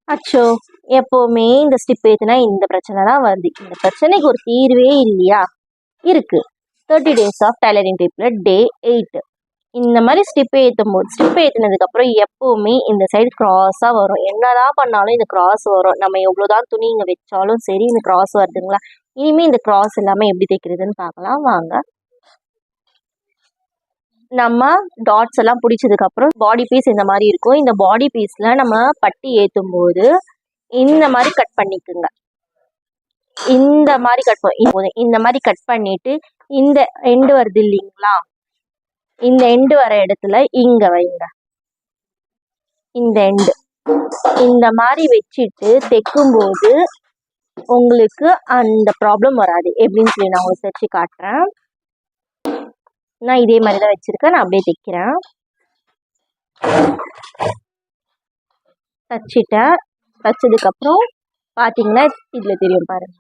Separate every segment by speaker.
Speaker 1: அச்சோ, எப்பவுமே இந்த ஸ்டிப் ஏத்துனா இந்த பிரச்சனை தான் வருது. இந்த பிரச்சனைக்கு ஒரு தீர்வே இல்லையா? இருக்கு. 30 டேஸ் ஆஃப் டைலரிங் டிப்ல டே 8. இந்த மாதிரி ஸ்டிப் ஏத்துனதுக்கு அப்புறம் எப்பவுமே இந்த சைடு கிராஸா வரும். என்னதான் பண்ணாலும் இந்த கிராஸ் வரும். நம்ம எவ்வளவுதான் துணி இங்க வச்சாலும் சரி இந்த கிராஸ் வருதுங்களா? இனிமே இந்த கிராஸ் இல்லாம எப்படி தைக்கிறதுன்னு பார்க்கலாம் வாங்க. நம்ம டாட்ஸ் எல்லாம் பிடிச்சதுக்கு அப்புறம் பாடி பீஸ் இந்த மாதிரி இருக்கும். இந்த பாடி பீஸ்ல நம்ம பட்டி ஏத்தும் போது இந்த மாதிரி கட் பண்ணிக்குங்க. இந்த மாதிரி இந்த மாதிரி கட் பண்ணிட்டு இந்த எண்டு வருது இல்லைங்களா? இந்த எண்டு வர இடத்துல இங்க வைங்க. இந்த எண்டு இந்த மாதிரி வச்சுட்டு தைக்கும் போது உங்களுக்கு அந்த ப்ராப்ளம் வராது. எப்படின்னு சொல்லி நான் உங்களுக்கு தைச்சு காட்டுறேன். நான் இதே மாதிரி தான் வச்சிருக்கேன். நான் அப்படியே தைக்கிறேன். தச்சதுக்கு அப்புறம் பாத்தீங்கன்னா இதுல தெரியும் பாருங்க.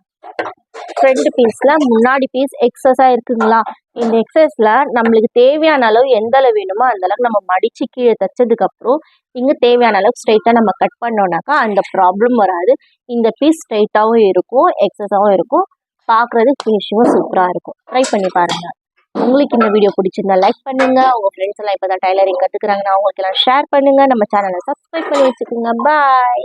Speaker 1: ஃப்ரண்ட் பீஸ்ல முன்னாடி பீஸ் எக்ஸஸா இருக்குங்களா? இந்த எக்ஸஸ்ல நம்மளுக்கு தேவையான அளவு எந்த அளவு வேணுமோ அந்த அளவுக்கு நம்ம மடிச்சு கீழே தைச்சதுக்கு அப்புறம் இங்க தேவையான அளவுக்கு ஸ்ட்ரைட்டா நம்ம கட் பண்ணோம்னாக்கா அந்த ப்ராப்ளம் வராது. இந்த பீஸ் ஸ்ட்ரைட்டாவும் இருக்கும், எக்ஸஸாவும் இருக்கும். பாக்குறதுக்கு ஃபினிஷிங்கும் சூப்பரா இருக்கும். ட்ரை பண்ணி பாருங்க. உங்களுக்கு இந்த வீடியோ பிடிச்சிருந்தா லைக் பண்ணுங்க. உங்க ஃப்ரெண்ட்ஸ் எல்லாம் இப்பதான் டைலரிங் கத்துக்கிறாங்கன்னா அவங்களுக்கு எல்லாம் ஷேர் பண்ணுங்க. நம்ம சேனலை சப்ஸ்கிரைப் பண்ணி வச்சுக்கோங்க. பாய்.